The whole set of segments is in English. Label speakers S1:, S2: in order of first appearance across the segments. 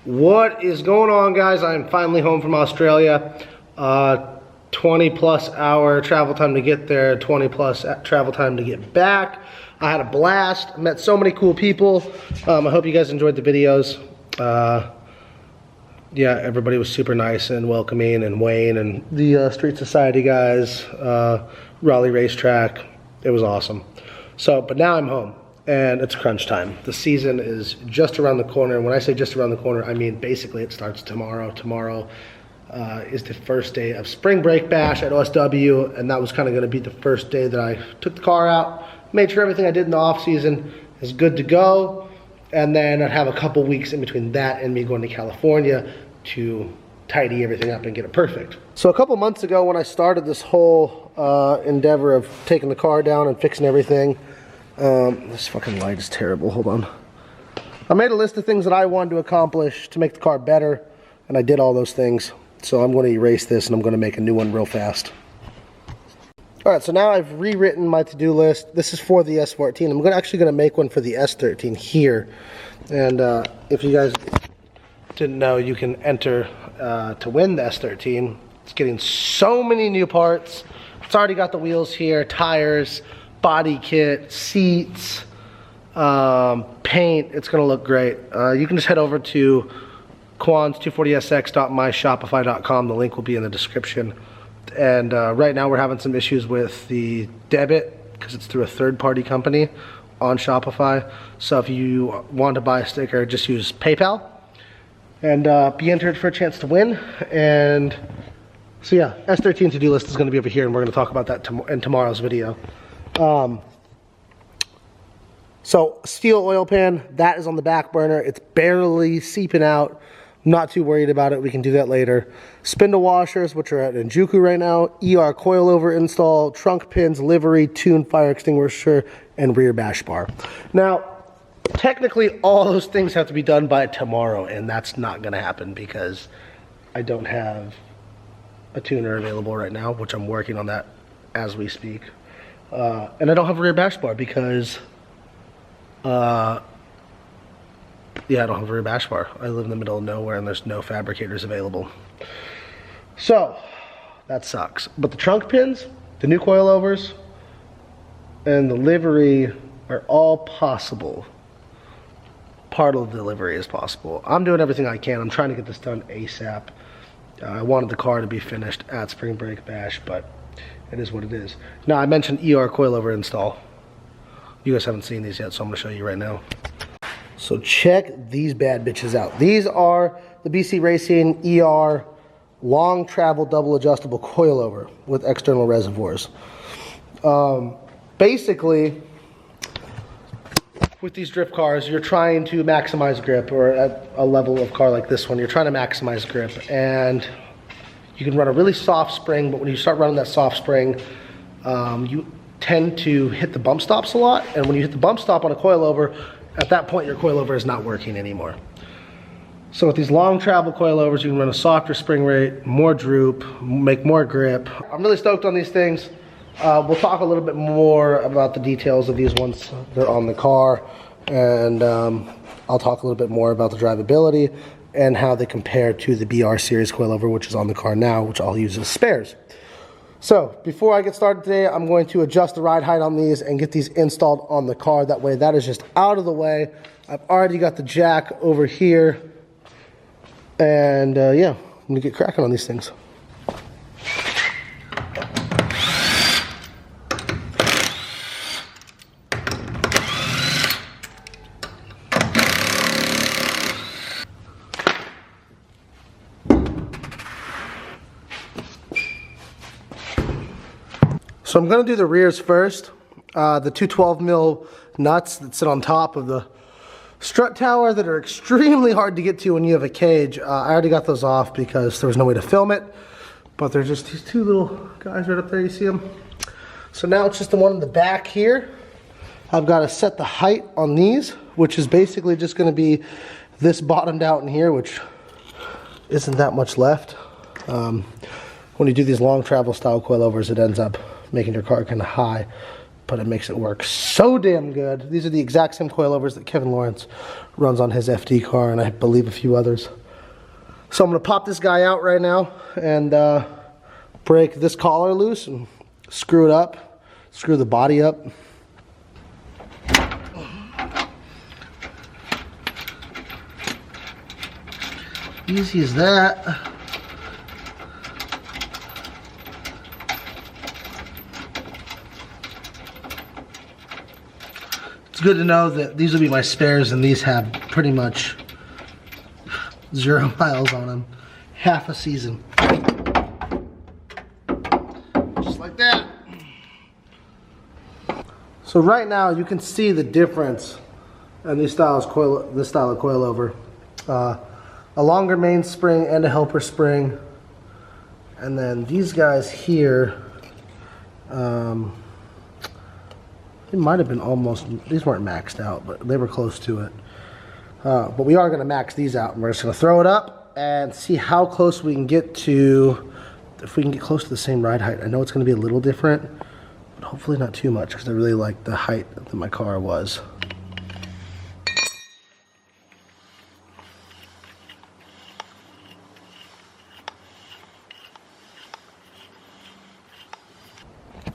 S1: What is going on, guys? I'm finally home from Australia. 20 plus hour travel time to get there, 20 plus travel time to get back. I had a blast, met so many cool people. I hope you guys enjoyed the videos. Yeah, everybody was super nice and welcoming, and Wayne and the Street Society guys, Raleigh Racetrack. It was awesome. But now I'm home. And it's crunch time. The season is just around the corner. And when I say just around the corner, I mean basically it starts tomorrow. Tomorrow is the first day of spring break bash at OSW, and that was kind of going to be the first day that I took the car out, made sure everything I did in the off season is good to go, and then I'd have a couple weeks in between that and me going to California to tidy everything up and get it perfect. So a couple months ago, when I started this whole endeavor of taking the car down and fixing everything, this fucking light is terrible, hold on. I made a list of things that I wanted to accomplish to make the car better, and I did all those things. So I'm going to erase this and I'm going to make a new one real fast. Alright, so now I've rewritten my to-do list. This is for the S14. I'm actually going to make one for the S13 here. And if you guys didn't know, you can enter to win the S13. It's getting so many new parts. It's already got the wheels here, tires, body kit, seats, paint. It's gonna look great. You can just head over to quans240sx.myshopify.com. The link will be in the description. And right now we're having some issues with the debit because it's through a third-party company on Shopify. So if you want to buy a sticker, just use PayPal and be entered for a chance to win. And so yeah, S13 to-do list is going to be over here, and we're going to talk about that in tomorrow's video. So steel oil pan, that is on the back burner. It's barely seeping out. I'm not too worried about it. We can do that later. Spindle washers, which are at Njuku right now. ER coilover install, trunk pins, livery, tune, fire extinguisher, and rear bash bar. Now, technically all those things have to be done by tomorrow, and that's not going to happen because I don't have a tuner available right now, which I'm working on that as we speak. And I don't have a rear bash bar because, yeah, I don't have a rear bash bar. I live in the middle of nowhere and there's no fabricators available. So, that sucks. But the trunk pins, the new coilovers, and the livery are all possible. Part of the delivery is possible. I'm doing everything I can. I'm trying to get this done ASAP. I wanted the car to be finished at Spring Break Bash, but it is what it is. Now, I mentioned ER coilover install. You guys haven't seen these yet, so I'm going to show you right now. So check these bad bitches out. These are the BC Racing ER long travel double adjustable coilover with external reservoirs. Basically, with these drift cars, you're trying to maximize grip, or at a level of car like this one, you're trying to maximize grip, and you can run a really soft spring, but when you start running that soft spring, you tend to hit the bump stops a lot, and when you hit the bump stop on a coilover, at that point your coilover is not working anymore. So with these long travel coilovers, you can run a softer spring rate, more droop, make more grip. I'm really stoked on these things. We'll talk a little bit more about the details of these once they're on the car, and I'll talk a little bit more about the drivability and how they compare to the BR series coilover, which is on the car now, which I'll use as spares. So before I get started today, I'm going to adjust the ride height on these and get these installed on the car. That way that is just out of the way. I've already got the jack over here, and yeah, I'm gonna get cracking on these things. So I'm going to do the rears first. The two 12mm nuts that sit on top of the strut tower that are extremely hard to get to when you have a cage. I already got those off because there was no way to film it. But they're just these two little guys right up there, you see them? So now it's just the one in the back here. I've got to set the height on these, which is basically just going to be this bottomed out in here, which isn't that much left. When you do these long travel style coilovers, it ends up making your car kind of high. but it makes it work so damn good. These are the exact same coilovers that Kevin Lawrence runs on his FD car, and I believe a few others. So I'm gonna pop this guy out right now and break this collar loose and screw it up, screw the body up. Easy as that. It's good to know that these will be my spares, and these have pretty much 0 miles on them. Half a season. Just like that. So right now you can see the difference in this style of coilover. A longer mainspring and a helper spring. And then these guys here, it might have been almost, these weren't maxed out, but they were close to it. But we are going to max these out, and we're just going to throw it up and see how close we can get to, if we can get close to the same ride height. I know it's going to be a little different, but hopefully not too much, because I really like the height that my car was.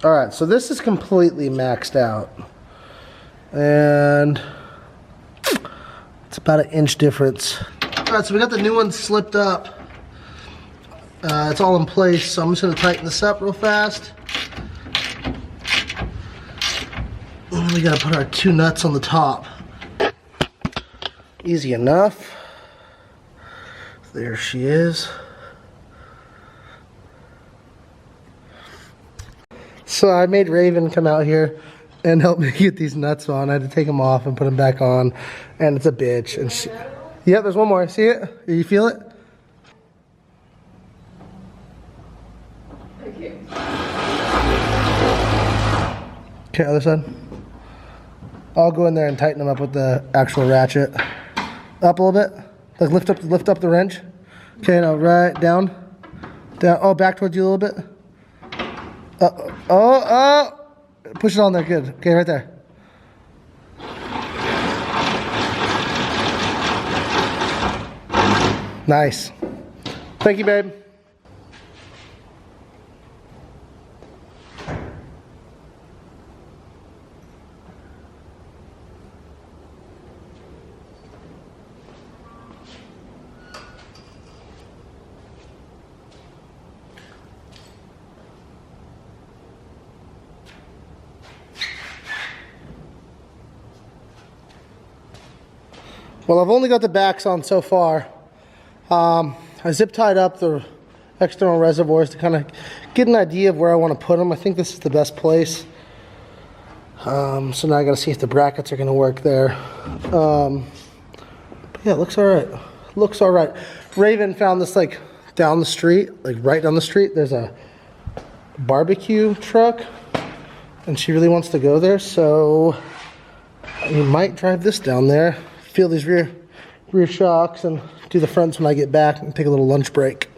S1: Alright, so this is completely maxed out, and it's about an inch difference. Alright, so we got the new one slipped up. It's all in place, so I'm just going to tighten this up real fast. And we got to put our 2 nuts on the top. Easy enough. There she is. So I made Raven come out here and help me get these nuts on. I had to take them off and put them back on, and it's a bitch. And she, yeah, there's one more. See it? You feel it? Okay, other side. I'll go in there and tighten them up with the actual ratchet. Up a little bit. Like lift up the wrench. Okay, now right down. Down. Oh, back towards you a little bit. Push it on there, good. Okay, right there. Nice. Thank you, babe. Well, I've only got the backs on so far. I zip tied up the external reservoirs to kind of get an idea of where I want to put them. I think this is the best place. So now I got to see if the brackets are going to work there. But yeah, it looks all right. Looks all right. Raven found this like down the street, like right down the street. There's a barbecue truck, and she really wants to go there. So we might drive this down there. Feel these rear shocks and do the fronts when I get back and take a little lunch break.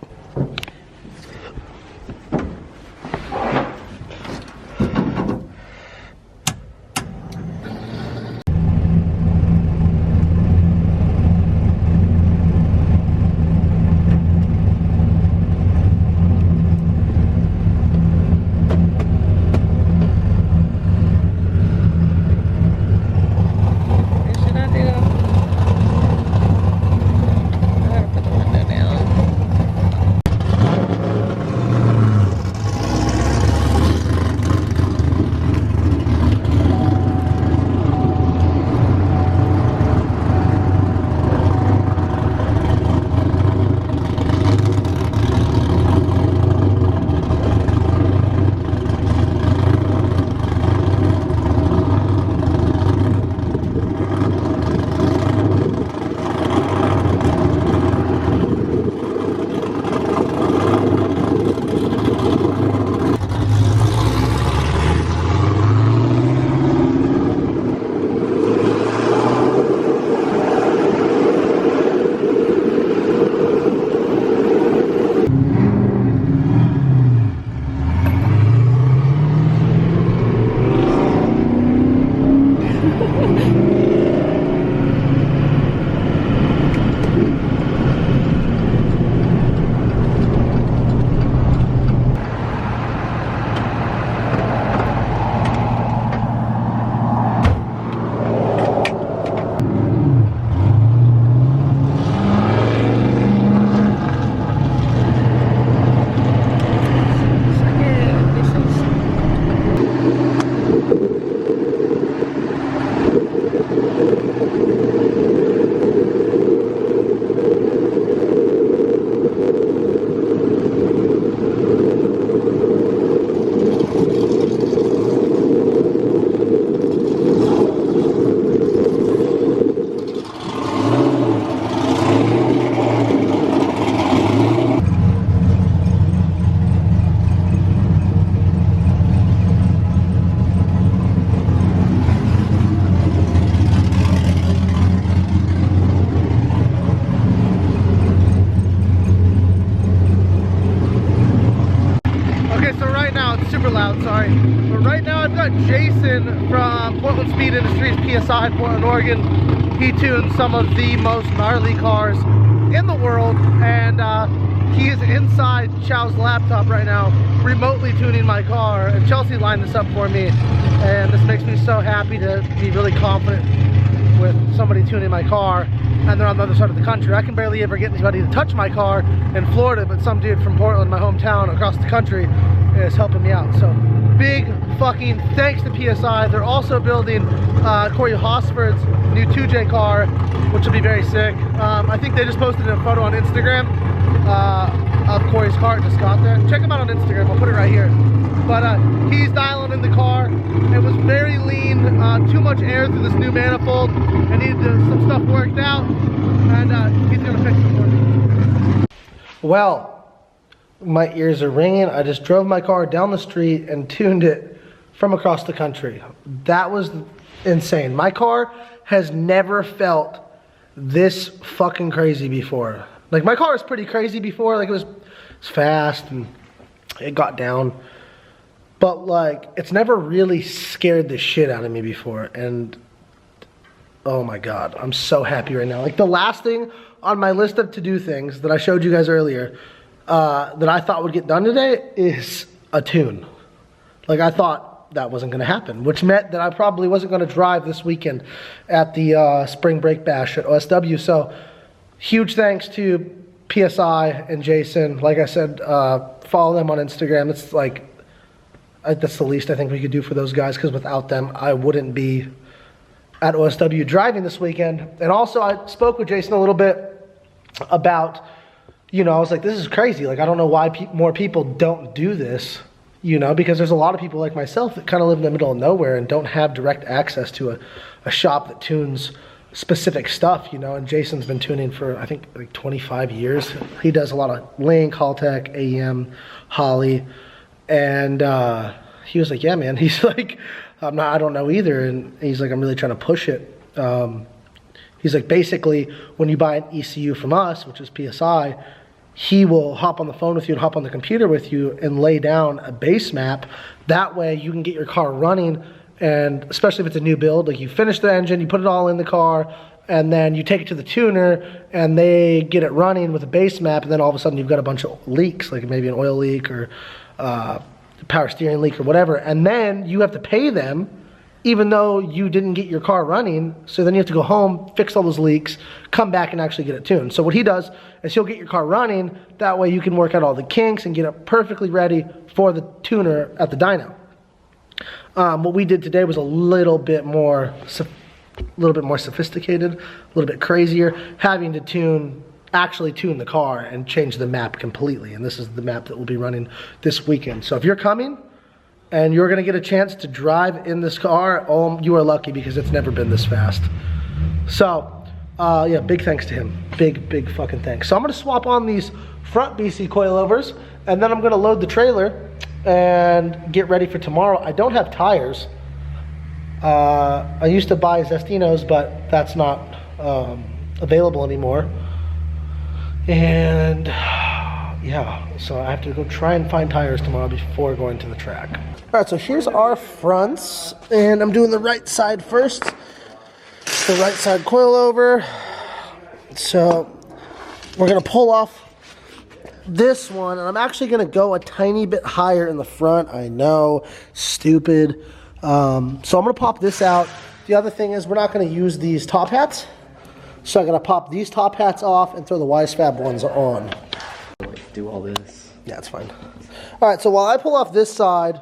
S1: got Jason from Portland Speed Industries, PSI, Portland, Oregon. He tunes some of the most gnarly cars in the world, and he is inside Chow's laptop right now, remotely tuning my car, and Chelsea lined this up for me, and this makes me so happy to be really confident with somebody tuning my car, and they're on the other side of the country. I can barely ever get anybody to touch my car in Florida, but some dude from Portland, my hometown, across the country is helping me out. So big fucking thanks to PSI. They're also building Corey Hosford's new 2J car, which will be very sick. I think they just posted a photo on Instagram of Corey's car. It just got there. Check him out on Instagram. I'll put it right here. But he's dialing in the car. It was very lean, too much air through this new manifold. I needed some stuff worked out, and he's gonna fix it for me. Well, my ears are ringing. I just drove my car down the street and tuned it from across the country. That was insane. My car has never felt this fucking crazy before. Like, my car was pretty crazy before. Like, it was fast and it got down. But like, it's never really scared the shit out of me before. And oh my God, I'm so happy right now. Like, the last thing on my list of to-do things that I showed you guys earlier that I thought would get done today is a tune. Like, I thought that wasn't gonna happen, which meant that I probably wasn't gonna drive this weekend at the spring break bash at OSW. So huge thanks to PSI and Jason. Like I said, follow them on Instagram. It's like, that's the least I think we could do for those guys, because without them, I wouldn't be at OSW driving this weekend. And also, I spoke with Jason a little bit about, you know, I was like, this is crazy. Like, I don't know why more people don't do this, you know, because there's a lot of people like myself that kind of live in the middle of nowhere and don't have direct access to a shop that tunes specific stuff, you know. And Jason's been tuning for, I think, like 25 years. He does a lot of Link, Haltech, AEM, Holly. And he was like, yeah, man. He's like, I don't know either. And he's like, I'm really trying to push it. He's like, basically, when you buy an ECU from us, which is PSI, he will hop on the phone with you and hop on the computer with you and lay down a base map. That way you can get your car running, and especially if it's a new build, like, you finish the engine, you put it all in the car, and then you take it to the tuner and they get it running with a base map, and then all of a sudden you've got a bunch of leaks, like maybe an oil leak or power steering leak or whatever, and then you have to pay them even though you didn't get your car running. So then you have to go home, fix all those leaks, come back and actually get it tuned. So what he does is he'll get your car running, that way you can work out all the kinks and get it perfectly ready for the tuner at the dyno. What we did today was a little bit more sophisticated, a little bit crazier, having to actually tune the car and change the map completely. And this is the map that will be running this weekend. So if you're coming and you're gonna get a chance to drive in this car, oh, you are lucky, because it's never been this fast. So yeah, big thanks to him. Big fucking thanks. So I'm gonna swap on these front BC coilovers, and then I'm gonna load the trailer and get ready for tomorrow. I don't have tires. I used to buy Zestinos, but that's not available anymore. And yeah, so I have to go try and find tires tomorrow before going to the track. All right, so here's our fronts, and I'm doing the right side first. The right side coilover. So we're gonna pull off this one, and I'm actually gonna go a tiny bit higher in the front. I know, stupid. So I'm gonna pop this out. The other thing is, we're not gonna use these top hats. So I'm gonna pop these top hats off and throw the Wisefab ones on.
S2: Do all this.
S1: Yeah, it's fine. All right, so while I pull off this side,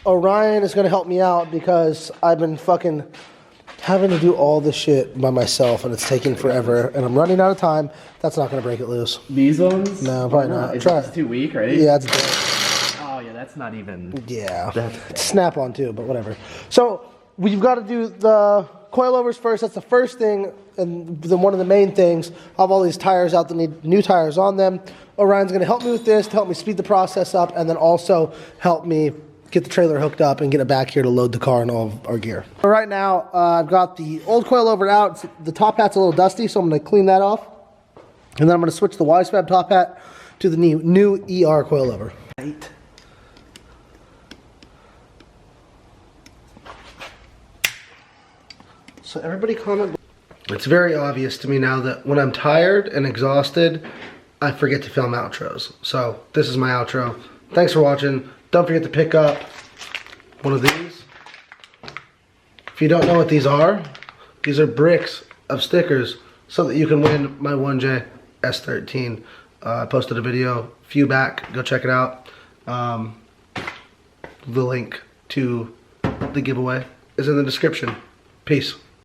S1: Orion is gonna help me out, because I've been fucking having to do all this shit by myself, and it's taking forever, and I'm running out of time. That's not gonna break it loose.
S2: These ones?
S1: No, probably not.
S2: Try it. It's too weak, right?
S1: Yeah, it's dead.
S2: Oh yeah, that's not even.
S1: Yeah, it's snap on too, but whatever. So we've got to do the coilovers first. That's the first thing, and then one of the main things. I have all these tires out that need new tires on them. Orion's going to help me with this to help me speed the process up, and then also help me get the trailer hooked up and get it back here to load the car and all of our gear. So right now, I've got the old coilover out. The top hat's a little dusty, so I'm going to clean that off. And then I'm going to switch the Wisefab top hat to the new ER coilover. Right. So everybody comment. It's very obvious to me now that when I'm tired and exhausted, I forget to film outros. So this is my outro. Thanks for watching. Don't forget to pick up one of these. If you don't know what these are bricks of stickers so that you can win my 1J S14. I posted a video a few back. Go check it out. The link to the giveaway is in the description. Peace.